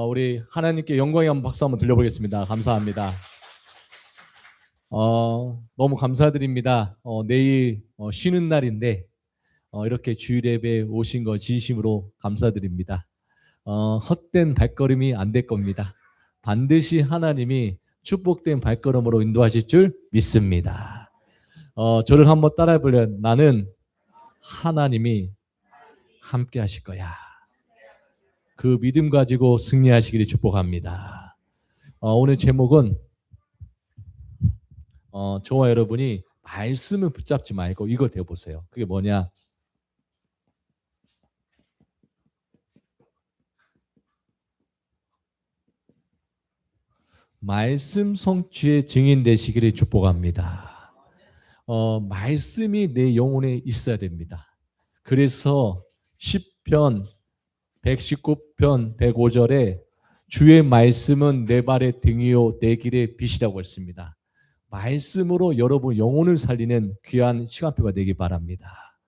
우리 하나님께 영광의 한 박수 한번 들려보겠습니다. 감사합니다. 너무 감사드립니다. 내일 쉬는 날인데 이렇게 주일 예배에 오신 거 진심으로 감사드립니다. 헛된 발걸음이 안 될 겁니다. 반드시 하나님이 축복된 발걸음으로 인도하실 줄 믿습니다. 저를 한번 따라해 볼래요? 나는 하나님이 함께 하실 거야. 그 믿음 가지고 승리하시기를 축복합니다. 오늘 제목은 저와 여러분이 말씀을 붙잡지 말고 이걸 대보세요. 그게 뭐냐? 말씀 성취의 증인 되시기를 축복합니다. 말씀이 내 영혼에 있어야 됩니다. 그래서 시편 119편 105절에 주의 말씀은 내 발의 등이요 내 길의 빛이라고 했습니다. 말씀으로 여러분 영혼을 살리는 귀한 시간표가 되기 바랍니다.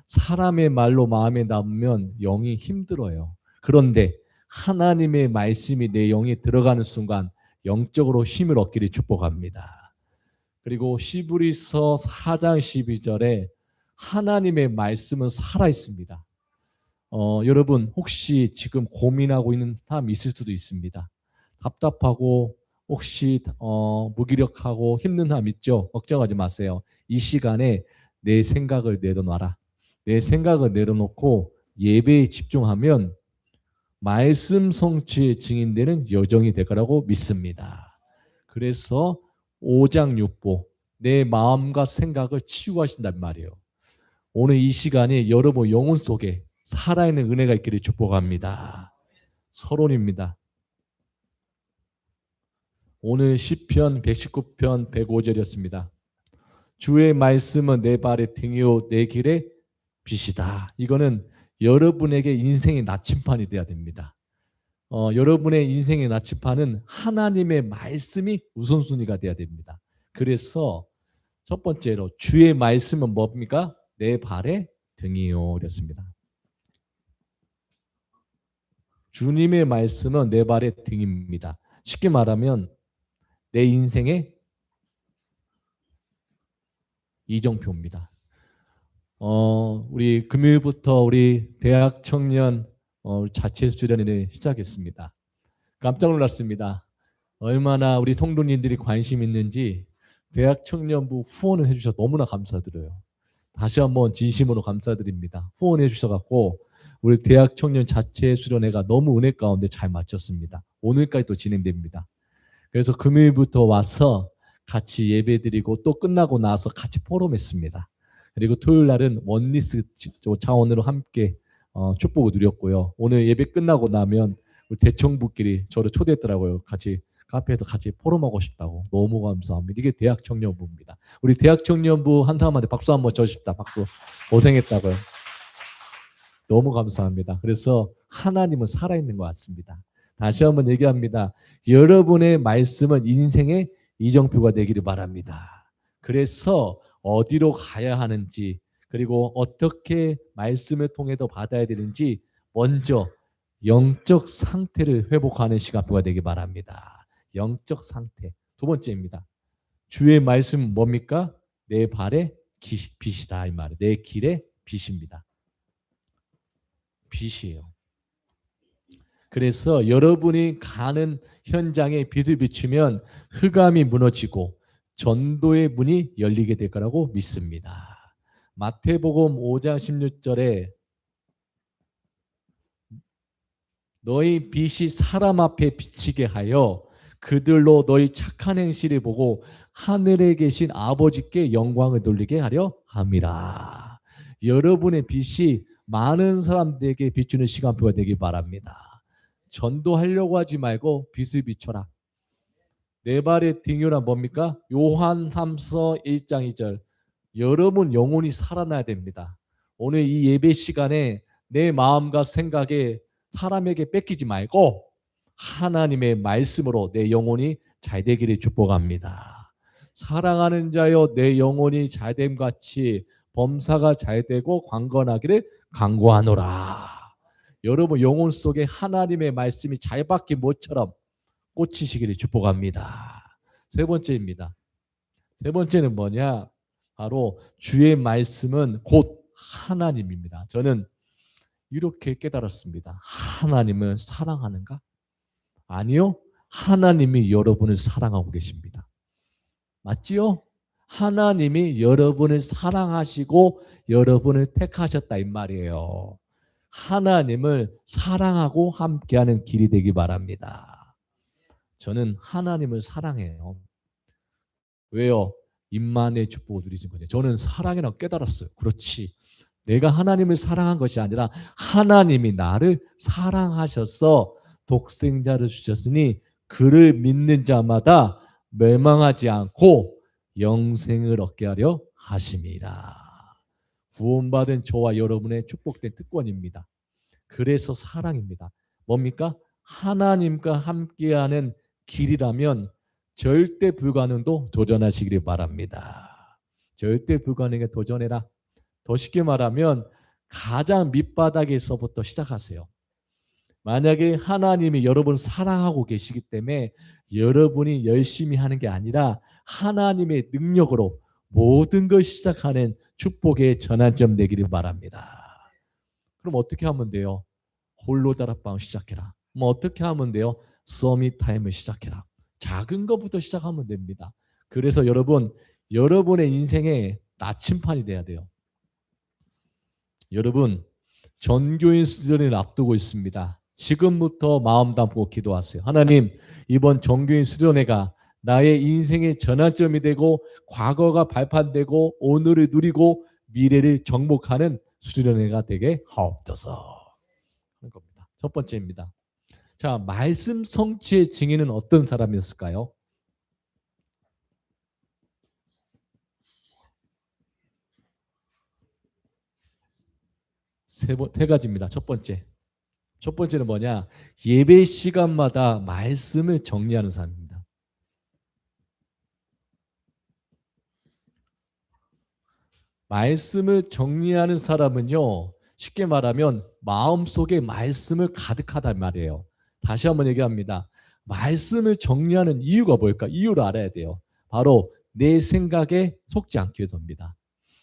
사람의 말로 마음에 남으면 영이 힘들어요. 그런데 하나님의 말씀이 내 영에 들어가는 순간 영적으로 힘을 얻기를 축복합니다. 그리고 시브리서 4장 12절에 하나님의 말씀은 살아있습니다. 여러분 혹시 지금 고민하고 있는 사람 있을 수도 있습니다. 답답하고 혹시 무기력하고 힘든 사람 있죠? 걱정하지 마세요. 이 시간에 내 생각을 내려놔라. 내 생각을 내려놓고 예배에 집중하면 말씀 성취의 증인되는 여정이 될 거라고 믿습니다. 그래서 5장 6보 내 마음과 생각을 치유하신단 말이에요. 오늘 이 시간에 여러분 영혼 속에 살아있는 은혜가 있기를 축복합니다. 서론입니다. 오늘 시편 119편 105절이었습니다. 주의 말씀은 내 발의 등이요 내 길의 빛이다. 이거는 여러분에게 인생의 나침판이 돼야 됩니다. 여러분의 인생의 나침판은 하나님의 말씀이 우선순위가 돼야 됩니다. 그래서 첫 번째로 주의 말씀은 뭡니까? 내 발의 등이요 이랬습니다. 주님의 말씀은 내 발의 등입니다. 쉽게 말하면 내 인생의 이정표입니다. 우리 금요일부터 우리 대학 청년 자체 수련회를 시작했습니다. 깜짝 놀랐습니다. 얼마나 우리 성도님들이 관심 있는지 대학 청년부 후원을 해주셔서 너무나 감사드려요. 다시 한번 진심으로 감사드립니다. 후원해 주셔서 우리 대학 청년 자체 수련회가 너무 은혜 가운데 잘 마쳤습니다. 오늘까지 또 진행됩니다. 그래서 금요일부터 와서 같이 예배드리고 또 끝나고 나서 같이 포럼했습니다. 그리고 토요일 날은 원리스 차원으로 함께 축복을 누렸고요. 오늘 예배 끝나고 나면 우리 대청부끼리 저를 초대했더라고요. 같이 카페에서 같이 포럼하고 싶다고. 너무 감사합니다. 이게 대학 청년부입니다. 우리 대학 청년부 한 사람한테 박수 한번 쳐주십시다. 박수. 고생했다고요. 너무 감사합니다. 그래서 하나님은 살아있는 것 같습니다. 다시 한번 얘기합니다. 여러분의 말씀은 인생의 이정표가 되기를 바랍니다. 그래서 어디로 가야 하는지 그리고 어떻게 말씀을 통해서 받아야 되는지 먼저 영적 상태를 회복하는 시간표가 되기 바랍니다. 영적 상태. 두 번째입니다. 주의 말씀은 뭡니까? 내 발의 빛이다 이 말이에요. 내 길의 빛입니다. 빛이에요. 그래서 여러분이 가는 현장에 빛을 비추면 흑암이 무너지고 전도의 문이 열리게 될 거라고 믿습니다. 마태복음 5장 16절에 너희 빛이 사람 앞에 비치게 하여 그들로 너희 착한 행실을 보고 하늘에 계신 아버지께 영광을 돌리게 하려 함이라. 여러분의 빛이 많은 사람들에게 비추는 시간표가 되길 바랍니다. 전도하려고 하지 말고 빛을 비춰라. 내 발의 등이란 뭡니까? 요한 3서 1장 2절. 여러분 영혼이 살아나야 됩니다. 오늘 이 예배 시간에 내 마음과 생각에 사람에게 뺏기지 말고 하나님의 말씀으로 내 영혼이 잘 되기를 축복합니다. 사랑하는 자여 내 영혼이 잘됨 같이 범사가 잘 되고 강건하기를 간구하노라. 여러분 영혼 속에 하나님의 말씀이 잘 박힌 모처럼 꽂히시기를 축복합니다. 세 번째입니다. 세 번째는 뭐냐? 바로 주의 말씀은 곧 하나님입니다. 저는 이렇게 깨달았습니다. 하나님을 사랑하는가? 아니요. 하나님이 여러분을 사랑하고 계십니다. 맞지요? 하나님이 여러분을 사랑하시고 여러분을 택하셨다 이 말이에요. 하나님을 사랑하고 함께하는 길이 되기 바랍니다. 저는 하나님을 사랑해요. 왜요? 임만의 축복을 누리신 거죠. 저는 사랑이라고 깨달았어요. 그렇지. 내가 하나님을 사랑한 것이 아니라 하나님이 나를 사랑하셔서 독생자를 주셨으니 그를 믿는 자마다 멸망하지 않고 영생을 얻게 하려 하심이라. 구원받은 저와 여러분의 축복된 특권입니다. 그래서 사랑입니다. 뭡니까? 하나님과 함께하는 길이라면 절대 불가능도 도전하시기를 바랍니다. 절대 불가능에 도전해라. 더 쉽게 말하면 가장 밑바닥에서부터 시작하세요. 만약에 하나님이 여러분을 사랑하고 계시기 때문에 여러분이 열심히 하는 게 아니라 하나님의 능력으로 모든 걸 시작하는 축복의 전환점 되기를 바랍니다. 그럼 어떻게 하면 돼요? 홀로 다락방 시작해라. 뭐 어떻게 하면 돼요? 서밋 타임을 시작해라. 작은 것부터 시작하면 됩니다. 그래서 여러분, 여러분의 인생에 나침판이 돼야 돼요. 여러분, 전교인 수련회를 앞두고 있습니다. 지금부터 마음 담고 기도하세요. 하나님, 이번 전교인 수련회가 나의 인생의 전환점이 되고 과거가 발판되고 오늘을 누리고 미래를 정복하는 수련회가 되게 하옵소서. 하는 겁니다. 첫 번째입니다. 자, 말씀 성취의 증인은 어떤 사람이었을까요? 세 가지입니다. 첫 번째는 뭐냐? 예배 시간마다 말씀을 정리하는 사람입니다. 말씀을 정리하는 사람은요, 쉽게 말하면 마음속에 말씀을 가득하단 말이에요. 다시 한번 얘기합니다. 말씀을 정리하는 이유가 뭘까? 이유를 알아야 돼요. 바로 내 생각에 속지 않기 위해서입니다.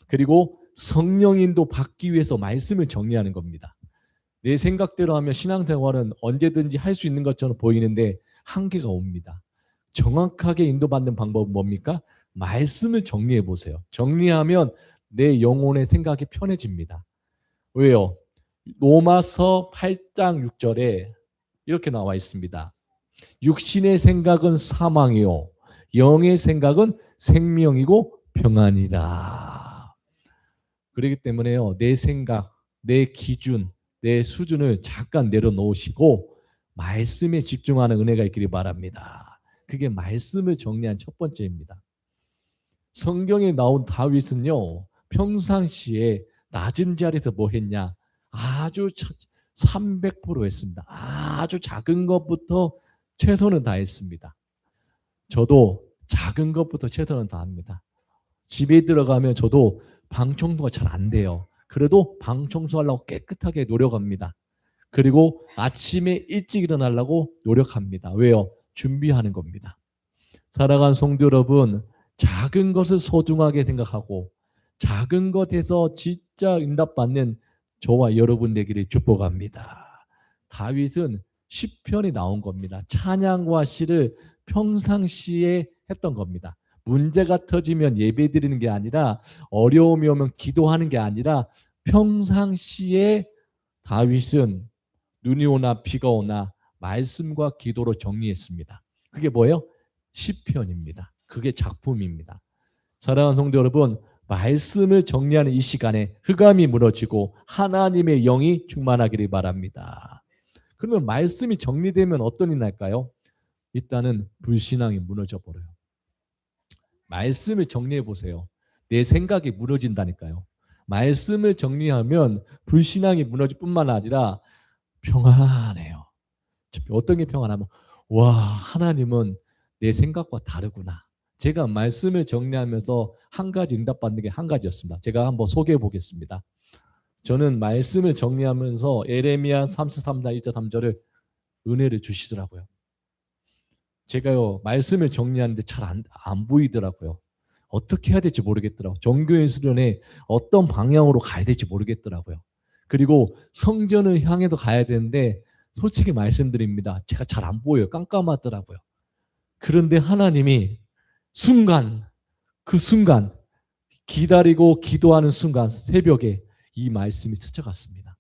그리고 성령인도 받기 위해서 말씀을 정리하는 겁니다. 내 생각대로 하면 신앙생활은 언제든지 할 수 있는 것처럼 보이는데 한계가 옵니다. 정확하게 인도받는 방법은 뭡니까? 말씀을 정리해 보세요. 정리하면 내 영혼의 생각이 편해집니다. 왜요? 로마서 8장 6절에 이렇게 나와 있습니다. 육신의 생각은 사망이요 영의 생각은 생명이고 평안이라. 그렇기 때문에요, 내 생각, 내 기준, 내 수준을 잠깐 내려놓으시고 말씀에 집중하는 은혜가 있기를 바랍니다. 그게 말씀을 정리한 첫 번째입니다. 성경에 나온 다윗은요, 평상시에 낮은 자리에서 뭐 했냐? 아주 300% 했습니다. 아주 작은 것부터 최선을 다했습니다. 저도 작은 것부터 최선을 다합니다. 집에 들어가면 저도 방 청소가 잘 안 돼요. 그래도 방 청소하려고 깨끗하게 노력합니다. 그리고 아침에 일찍 일어나려고 노력합니다. 왜요? 준비하는 겁니다. 살아간 성도 여러분, 작은 것을 소중하게 생각하고 작은 것에서 진짜 응답받는 저와 여러분 되기를 축복합니다. 다윗은 시편이 나온 겁니다. 찬양과 시를 평상시에 했던 겁니다. 문제가 터지면 예배드리는 게 아니라 어려움이 오면 기도하는 게 아니라 평상시에 다윗은 눈이 오나 비가 오나 말씀과 기도로 정리했습니다. 그게 뭐예요? 시편입니다. 그게 작품입니다. 사랑하는 성도 여러분, 말씀을 정리하는 이 시간에 흑암이 무너지고 하나님의 영이 충만하기를 바랍니다. 그러면 말씀이 정리되면 어떤 일이 날까요? 일단은 불신앙이 무너져 버려요. 말씀을 정리해 보세요. 내 생각이 무너진다니까요. 말씀을 정리하면 불신앙이 무너질 뿐만 아니라 평안해요. 어떤 게 평안하면 와, 하나님은 내 생각과 다르구나. 제가 말씀을 정리하면서 한 가지 응답받는 게 한 가지였습니다. 제가 한번 소개해 보겠습니다. 저는 말씀을 정리하면서 에레미야 33장 1절 3절을 은혜를 주시더라고요. 제가요 말씀을 정리하는데 잘 안 보이더라고요. 어떻게 해야 될지 모르겠더라고요. 종교의 수련에 어떤 방향으로 가야 될지 모르겠더라고요. 그리고 성전을 향해도 가야 되는데 솔직히 말씀드립니다. 제가 잘 안 보여요. 깜깜하더라고요. 그런데 하나님이 그 순간 기다리고 기도하는 순간 새벽에 이 말씀이 스쳐갔습니다.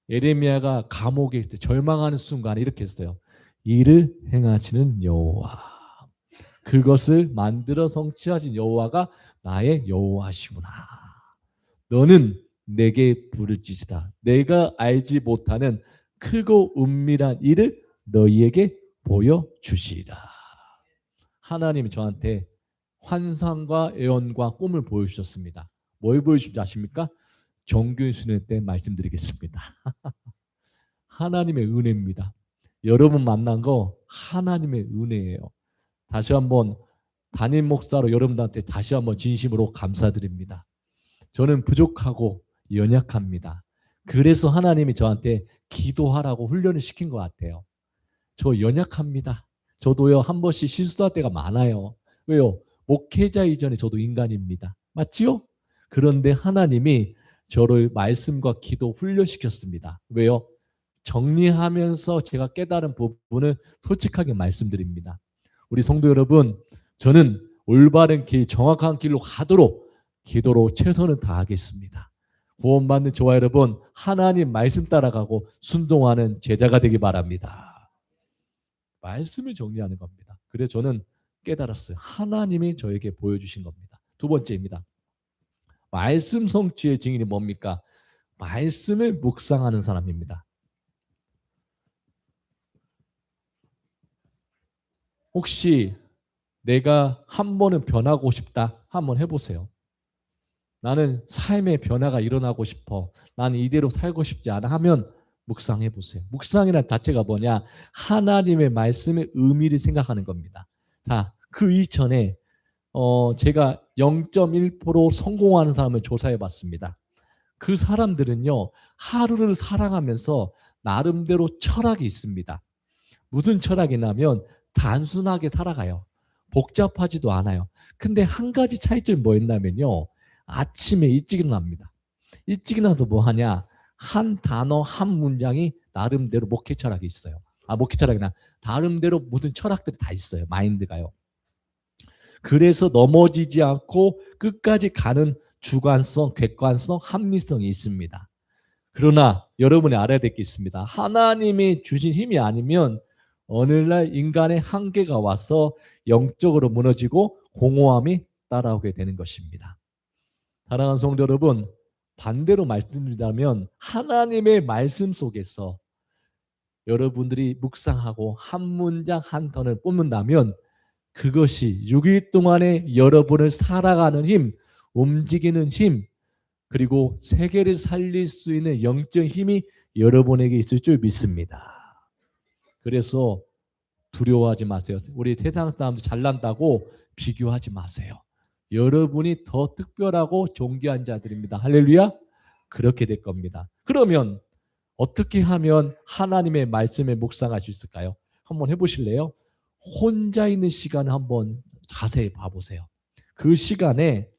예레미야가 감옥에 있을 때 절망하는 순간에 이렇게 했어요. 이를 행하시는 여호와, 그것을 만들어 성취하신 여호와가 나의 여호와시구나. 너는 내게 부르짖으라. 내가 알지 못하는 크고 은밀한 일을 너희에게 보여주시리라. 하나님이 저한테 환상과 예언과 꿈을 보여주셨습니다. 뭘 보여주신지 아십니까? 종교의 수련 때 말씀드리겠습니다. 하나님의 은혜입니다. 여러분 만난 거 하나님의 은혜예요. 다시 한번 담임 목사로 여러분들한테 다시 한번 진심으로 감사드립니다. 저는 부족하고 연약합니다. 그래서 하나님이 저한테 기도하라고 훈련을 시킨 것 같아요. 저 연약합니다. 저도요 한 번씩 실수할 때가 많아요. 왜요? 목회자 이전에 저도 인간입니다. 맞지요? 그런데 하나님이 저를 말씀과 기도 훈련시켰습니다. 왜요? 정리하면서 제가 깨달은 부분을 솔직하게 말씀드립니다. 우리 성도 여러분, 저는 올바른 길, 정확한 길로 가도록 기도로 최선을 다하겠습니다. 구원받는 저와 여러분, 하나님 말씀 따라가고 순종하는 제자가 되기 바랍니다. 말씀을 정리하는 겁니다. 그래서 저는 깨달았어요. 하나님이 저에게 보여주신 겁니다. 두 번째입니다. 말씀 성취의 증인이 뭡니까? 말씀을 묵상하는 사람입니다. 혹시 내가 한 번은 변하고 싶다? 한번 해보세요. 나는 삶의 변화가 일어나고 싶어. 나는 이대로 살고 싶지 않아 하면 묵상해 보세요. 묵상이라는 자체가 뭐냐? 하나님의 말씀의 의미를 생각하는 겁니다. 자, 그 이전에 제가 0.1% 성공하는 사람을 조사해 봤습니다. 그 사람들은요, 하루를 살아가면서 나름대로 철학이 있습니다. 무슨 철학이냐면 단순하게 살아가요. 복잡하지도 않아요. 근데 한 가지 차이점이 뭐였냐면요. 아침에 일찍 일어납니다. 일찍 일어나서 뭐 하냐? 한 단어, 한 문장이 나름대로 목회 철학이 있어요. 목회 철학이나 나름대로 모든 철학들이 다 있어요. 마인드가요. 그래서 넘어지지 않고 끝까지 가는 주관성, 객관성, 합리성이 있습니다. 그러나 여러분이 알아야 될 게 있습니다. 하나님이 주신 힘이 아니면 어느날 인간의 한계가 와서 영적으로 무너지고 공허함이 따라오게 되는 것입니다. 사랑하는 성도 여러분, 반대로 말씀드리자면 하나님의 말씀 속에서 여러분들이 묵상하고 한 문장 한 턴을 뽑는다면 그것이 6일 동안에 여러분을 살아가는 힘, 움직이는 힘, 그리고 세계를 살릴 수 있는 영적 힘이 여러분에게 있을 줄 믿습니다. 그래서 두려워하지 마세요. 우리 세상 사람들 잘난다고 비교하지 마세요. 여러분이 더 특별하고 존귀한 자들입니다. 할렐루야. 그렇게 될 겁니다. 그러면 어떻게 하면 하나님의 말씀에 묵상할 수 있을까요? 한번 해보실래요? 혼자 있는 시간을 한번 자세히 봐보세요. 그 시간에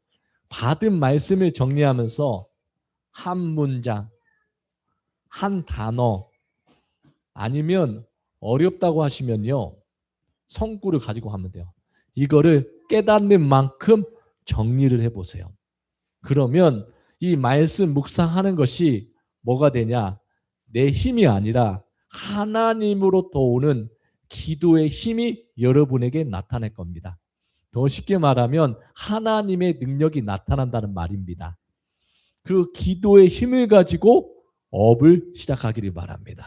받은 말씀을 정리하면서 한 문장, 한 단어, 아니면 어렵다고 하시면요, 성구를 가지고 하면 돼요. 이거를 깨닫는 만큼 정리를 해보세요. 그러면 이 말씀 묵상하는 것이 뭐가 되냐? 내 힘이 아니라 하나님으로부터 오는 기도의 힘이 여러분에게 나타날 겁니다. 더 쉽게 말하면 하나님의 능력이 나타난다는 말입니다. 그 기도의 힘을 가지고 업을 시작하기를 바랍니다.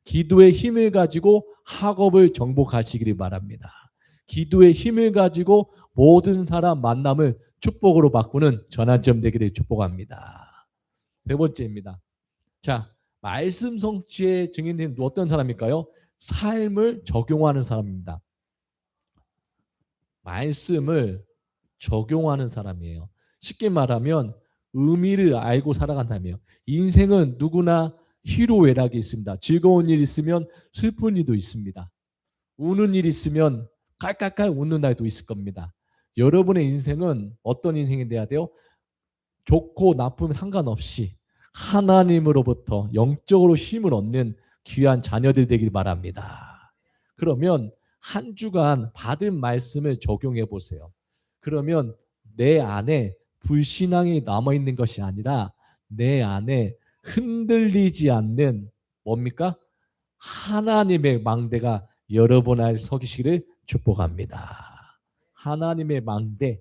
기도의 힘을 가지고 학업을 정복하시기를 바랍니다. 기도의 힘을 가지고 모든 사람 만남을 축복으로 바꾸는 전환점 되기를 축복합니다. 세 번째입니다. 자, 말씀 성취의 증인은 어떤 사람일까요? 삶을 적용하는 사람입니다. 말씀을 적용하는 사람이에요. 쉽게 말하면 의미를 알고 살아간다면 인생은 누구나 희로애락이 있습니다. 즐거운 일 있으면 슬픈 일도 있습니다. 우는 일 있으면 깔깔깔 웃는 날도 있을 겁니다. 여러분의 인생은 어떤 인생이 돼야 돼요? 좋고 나쁨 상관없이 하나님으로부터 영적으로 힘을 얻는 귀한 자녀들 되길 바랍니다. 그러면 한 주간 받은 말씀을 적용해 보세요. 그러면 내 안에 불신앙이 남아있는 것이 아니라 내 안에 흔들리지 않는 뭡니까? 하나님의 망대가 여러분 안에 서기시기를 축복합니다. 하나님의 망대.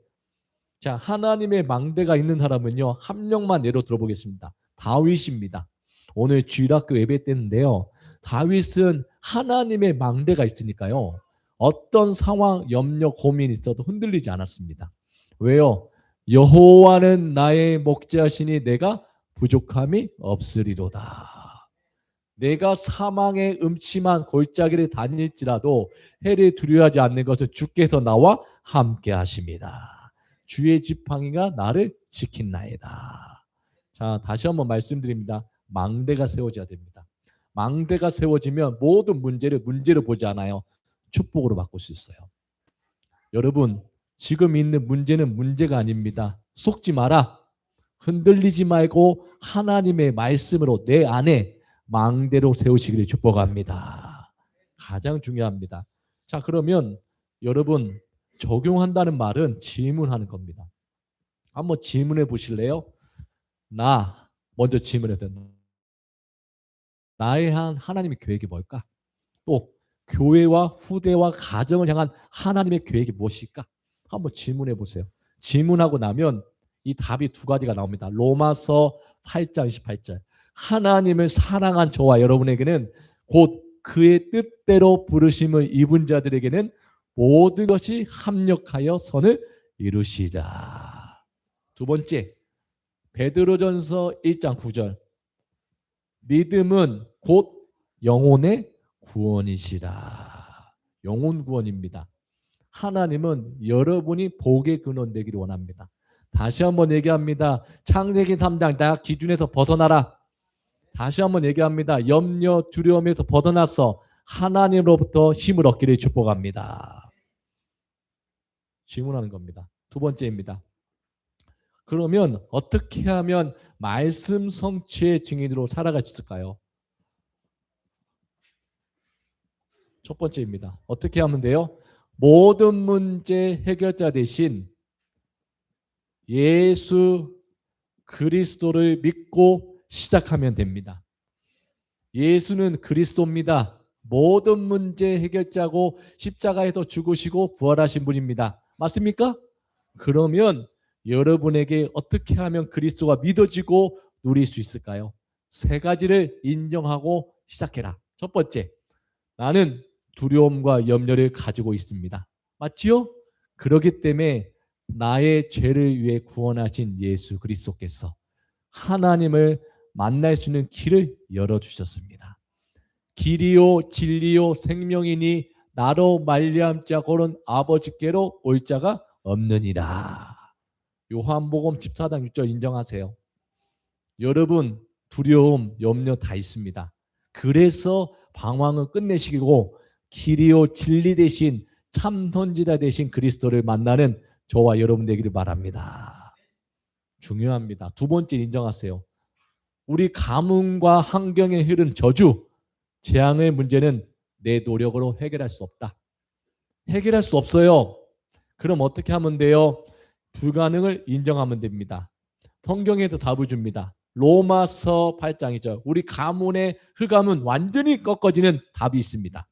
자, 하나님의 망대가 있는 사람은요, 한 명만 예로 들어보겠습니다. 다윗입니다. 오늘 주일학교 예배 때인데요. 다윗은 하나님의 망대가 있으니까요. 어떤 상황, 염려, 고민이 있어도 흔들리지 않았습니다. 왜요? 여호와는 나의 목자시니 내가 부족함이 없으리로다. 내가 사망의 음침한 골짜기를 다닐지라도 해를 두려워하지 않는 것은 주께서 나와 함께 하십니다. 주의 지팡이가 나를 지킨나이다. 자, 다시 한번 말씀드립니다. 망대가 세워져야 됩니다. 망대가 세워지면 모든 문제를 보지 않아요. 축복으로 바꿀 수 있어요. 여러분, 지금 있는 문제는 문제가 아닙니다. 속지 마라. 흔들리지 말고 하나님의 말씀으로 내 안에 망대로 세우시기를 축복합니다. 가장 중요합니다. 자, 그러면 여러분, 적용한다는 말은 질문하는 겁니다. 한번 질문해 보실래요? 먼저 질문해도 나에 대한 하나님의 계획이 뭘까? 또 교회와 후대와 가정을 향한 하나님의 계획이 무엇일까? 한번 질문해 보세요. 질문하고 나면 이 답이 두 가지가 나옵니다. 로마서 8장 28절. 하나님을 사랑한 저와 여러분에게는 곧 그의 뜻대로 부르심을 입은 자들에게는 모든 것이 합력하여 선을 이루시라. 두 번째, 베드로전서 1장 9절. 믿음은 곧 영혼의 구원이시라. 영혼 구원입니다. 하나님은 여러분이 복의 근원 되기를 원합니다. 다시 한번 얘기합니다. 창세기 3장 나 기준에서 벗어나라. 다시 한번 얘기합니다. 염려, 두려움에서 벗어나서 하나님으로부터 힘을 얻기를 축복합니다. 질문하는 겁니다. 두 번째입니다. 그러면 어떻게 하면 말씀 성취의 증인으로 살아갈 수 있을까요? 첫 번째입니다. 어떻게 하면 돼요? 모든 문제 해결자 대신 예수 그리스도를 믿고 시작하면 됩니다. 예수는 그리스도입니다. 모든 문제 해결자고 십자가에서 죽으시고 부활하신 분입니다. 맞습니까? 그러면 여러분에게 어떻게 하면 그리스도가 믿어지고 누릴 수 있을까요? 세 가지를 인정하고 시작해라. 첫 번째, 나는 두려움과 염려를 가지고 있습니다. 맞지요? 그렇기 때문에 나의 죄를 위해 구원하신 예수 그리스도께서 하나님을 만날 수 있는 길을 열어주셨습니다. 길이요 진리요 생명이니 나로 말미암지 않고는 아버지께로 올 자가 없느니라. 요한복음 14장 6절 인정하세요. 여러분 두려움, 염려 다 있습니다. 그래서 방황은 끝내시고 길이요 진리 대신 참 선지자 대신 그리스도를 만나는 저와 여러분 되기를 바랍니다. 중요합니다. 두 번째 인정하세요. 우리 가뭄과 환경에 흐른 저주, 재앙의 문제는 내 노력으로 해결할 수 없다. 해결할 수 없어요. 그럼 어떻게 하면 돼요? 불가능을 인정하면 됩니다. 성경에도 답을 줍니다. 로마서 8장이죠. 우리 가문의 흑암은 완전히 꺾어지는 답이 있습니다.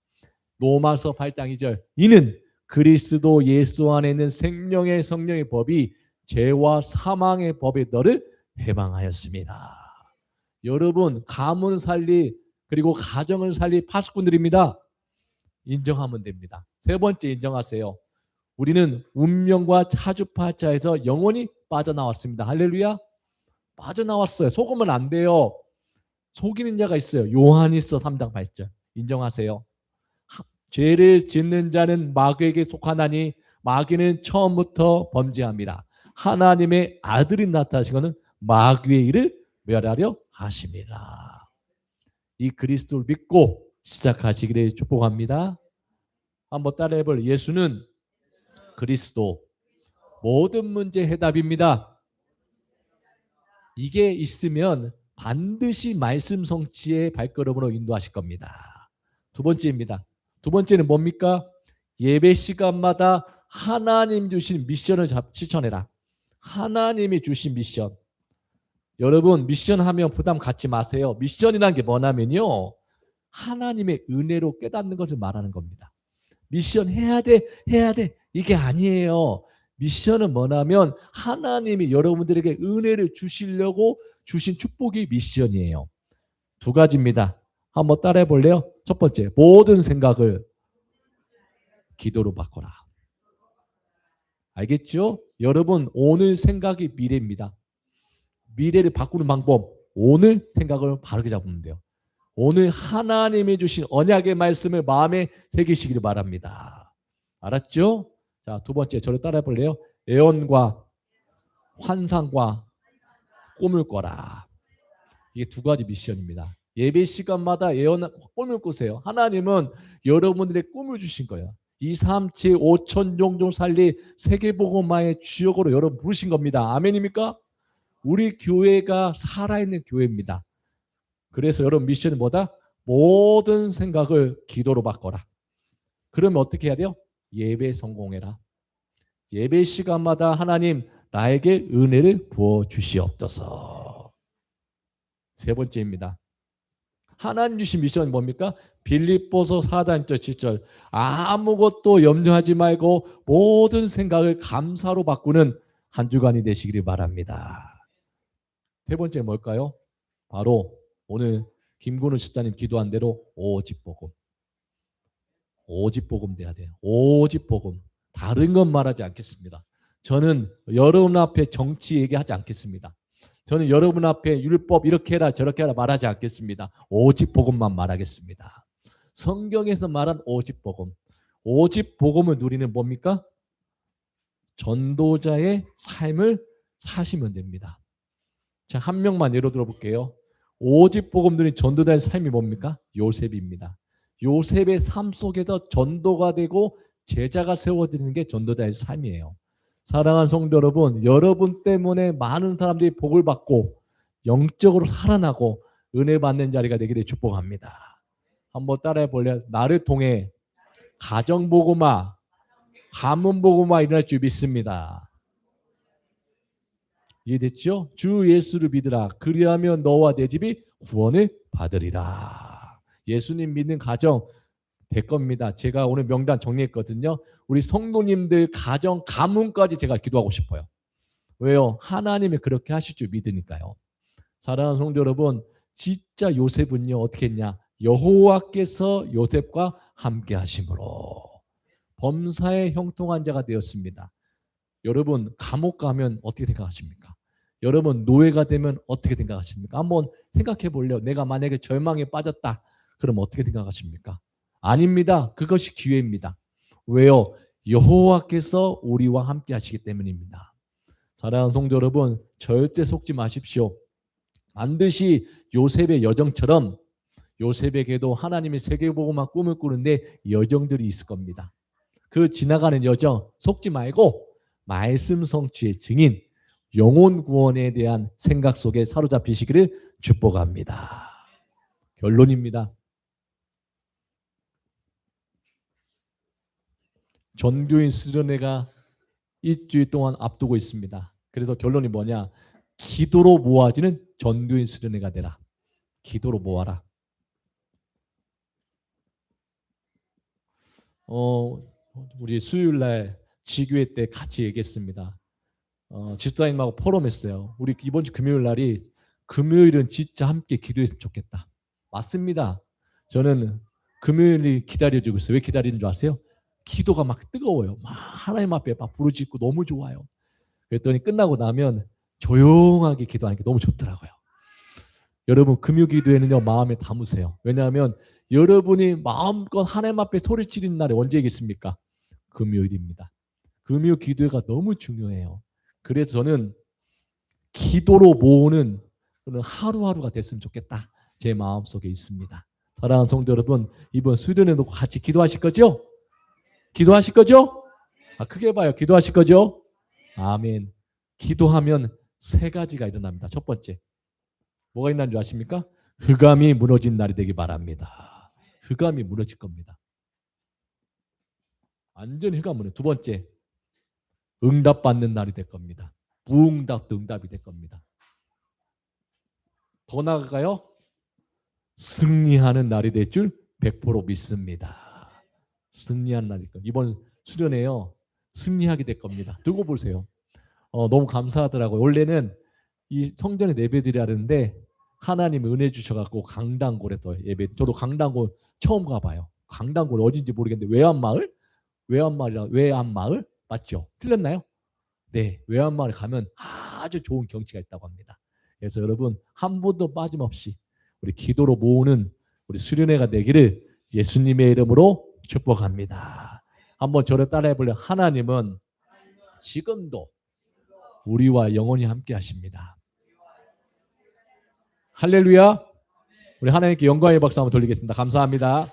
로마서 8장 2절. 이는 그리스도 예수 안에 있는 생명의 성령의 법이 죄와 사망의 법에 너를 해방하였습니다. 여러분 가문 살리 그리고 가정을 살리 파수꾼들입니다. 인정하면 됩니다. 세 번째 인정하세요. 우리는 운명과 차주파차에서 영원히 빠져나왔습니다. 할렐루야. 빠져나왔어요. 속으면 안 돼요. 속이는 자가 있어요. 요한일서 3장 8절 인정하세요. 죄를 짓는 자는 마귀에게 속하나니 마귀는 처음부터 범죄합니다. 하나님의 아들이 나타나신 것은 마귀의 일을 멸하려 하심이라. 이 그리스도를 믿고 시작하시기를 축복합니다. 한번 따라해볼. 예수는 그리스도, 모든 문제 해답입니다. 이게 있으면 반드시 말씀 성취의 발걸음으로 인도하실 겁니다. 두 번째입니다. 두 번째는 뭡니까? 예배 시간마다 하나님 주신 미션을 실천해라. 하나님이 주신 미션. 여러분, 미션 하면 부담 갖지 마세요. 미션이란 게 뭐냐면요, 하나님의 은혜로 깨닫는 것을 말하는 겁니다. 미션 해야 돼, 해야 돼, 이게 아니에요. 미션은 뭐냐면 하나님이 여러분들에게 은혜를 주시려고 주신 축복이 미션이에요. 두 가지입니다. 한번 따라해 볼래요? 첫 번째, 모든 생각을 기도로 바꿔라. 알겠죠? 여러분, 오늘 생각이 미래입니다. 미래를 바꾸는 방법, 오늘 생각을 바르게 잡으면 돼요. 오늘 하나님이 주신 언약의 말씀을 마음에 새기시기를 바랍니다. 알았죠? 자, 두 번째, 저를 따라해 볼래요? 애원과 환상과 꿈을 꿔라. 이게 두 가지 미션입니다. 예배 시간마다 예언, 꿈을 꾸세요. 하나님은 여러분들의 꿈을 주신 거예요. 2, 3, 7, 5천 종종 살리 세계복음화의 주역으로 여러분 부르신 겁니다. 아멘입니까? 우리 교회가 살아있는 교회입니다. 그래서 여러분 미션은 뭐다? 모든 생각을 기도로 바꿔라. 그러면 어떻게 해야 돼요? 예배 성공해라. 예배 시간마다 하나님 나에게 은혜를 부어 주시옵소서. 세 번째입니다. 하나님 주신 미션은 뭡니까? 빌립보서 4장 7절, 아무것도 염려하지 말고 모든 생각을 감사로 바꾸는 한 주간이 되시기를 바랍니다. 세 번째 뭘까요? 바로 오늘 김근우 집사님 기도한 대로 오직 복음. 오직 복음 돼야 돼요. 오직 복음. 다른 건 말하지 않겠습니다. 저는 여러분 앞에 정치 얘기하지 않겠습니다. 저는 여러분 앞에 율법 이렇게 해라 저렇게 해라 말하지 않겠습니다. 오직 복음만 말하겠습니다. 성경에서 말한 오직 복음. 오직 복음을 누리는 뭡니까? 전도자의 삶을 사시면 됩니다. 자, 한 명만 예로 들어볼게요. 오직 복음 누린 전도자의 삶이 뭡니까? 요셉입니다. 요셉의 삶 속에서 전도가 되고 제자가 세워지는 게 전도자의 삶이에요. 사랑하는 성도 여러분, 여러분 때문에 많은 사람들이 복을 받고 영적으로 살아나고 은혜 받는 자리가 되기를 축복합니다. 한번 따라해 볼래요? 나를 통해 가정복음화, 가문복음화 일어날 줄 믿습니다. 이해됐죠? 주 예수를 믿으라. 그리하면 너와 내 집이 구원을 받으리라. 예수님 믿는 가정 될 겁니다. 제가 오늘 명단 정리했거든요. 우리 성도님들 가정 가문까지 제가 기도하고 싶어요. 왜요? 하나님이 그렇게 하실 줄 믿으니까요. 사랑하는 성도 여러분, 진짜 요셉은요 어떻게 했냐? 여호와께서 요셉과 함께 하심으로 범사에 형통한 자가 되었습니다. 여러분 감옥 가면 어떻게 생각하십니까? 여러분 노예가 되면 어떻게 생각하십니까? 한번 생각해 볼래요. 내가 만약에 절망에 빠졌다. 그럼 어떻게 생각하십니까? 아닙니다. 그것이 기회입니다. 왜요? 여호와께서 우리와 함께 하시기 때문입니다. 사랑하는 성도 여러분, 절대 속지 마십시오. 반드시 요셉의 여정처럼 요셉에게도 하나님의 세계복음화 꿈을 꾸는데 여정들이 있을 겁니다. 그 지나가는 여정 속지 말고 말씀 성취의 증인, 영혼 구원에 대한 생각 속에 사로잡히시기를 축복합니다. 결론입니다. 전교인 수련회가 일주일 동안 앞두고 있습니다. 그래서 결론이 뭐냐? 기도로 모아지는 전교인 수련회가 되라. 기도로 모아라. 우리 수요일날 지교회 때 같이 얘기했습니다. 집사님하고 포럼했어요. 우리 이번 주 금요일 날이 금요일은 진짜 함께 기도했으면 좋겠다. 맞습니다. 저는 금요일이 기다려지고 있어요. 왜 기다리는 줄 아세요? 기도가 막 뜨거워요. 막 하나님 앞에 막 부르짖고 너무 좋아요. 그랬더니 끝나고 나면 조용하게 기도하니까 너무 좋더라고요. 여러분 금요 기도에는요 마음에 담으세요. 왜냐하면 여러분이 마음껏 하나님 앞에 소리 지르는 날이 언제겠습니까? 금요일입니다. 금요 기도회가 너무 중요해요. 그래서 저는 기도로 모으는 그런 하루하루가 됐으면 좋겠다. 제 마음속에 있습니다. 사랑하는 성도 여러분, 이번 수련회도 같이 기도하실 거죠? 기도하실 거죠? 크게 봐요. 기도하실 거죠? 아멘. 기도하면 세 가지가 일어납니다. 첫 번째, 뭐가 있는 줄 아십니까? 흑암이 무너진 날이 되기 바랍니다. 흑암이 무너질 겁니다. 완전히 흑암 무너져. 두 번째, 응답받는 날이 될 겁니다. 무응답도 응답이 될 겁니다. 더 나아가요. 승리하는 날이 될 줄 100% 믿습니다. 승리하는 날일 겁니다. 이번 수련회요. 승리하게 될 겁니다. 두고 보세요. 너무 감사하더라고요. 원래는 이 성전에 예배드려야 하는데 하나님이 은혜 주셔갖고 강당골에 더 예배. 저도 강당골 처음 가봐요. 강당골 어딘지 모르겠는데 외암마을? 외암마을? 맞죠? 틀렸나요? 네, 외암마을에 가면 아주 좋은 경치가 있다고 합니다. 그래서 여러분 한 번도 빠짐없이 우리 기도로 모으는 우리 수련회가 되기를 예수님의 이름으로 축복합니다. 한번 저를 따라해 볼래요? 하나님은 지금도 우리와 영원히 함께 하십니다. 할렐루야. 우리 하나님께 영광의 박수 한번 돌리겠습니다. 감사합니다.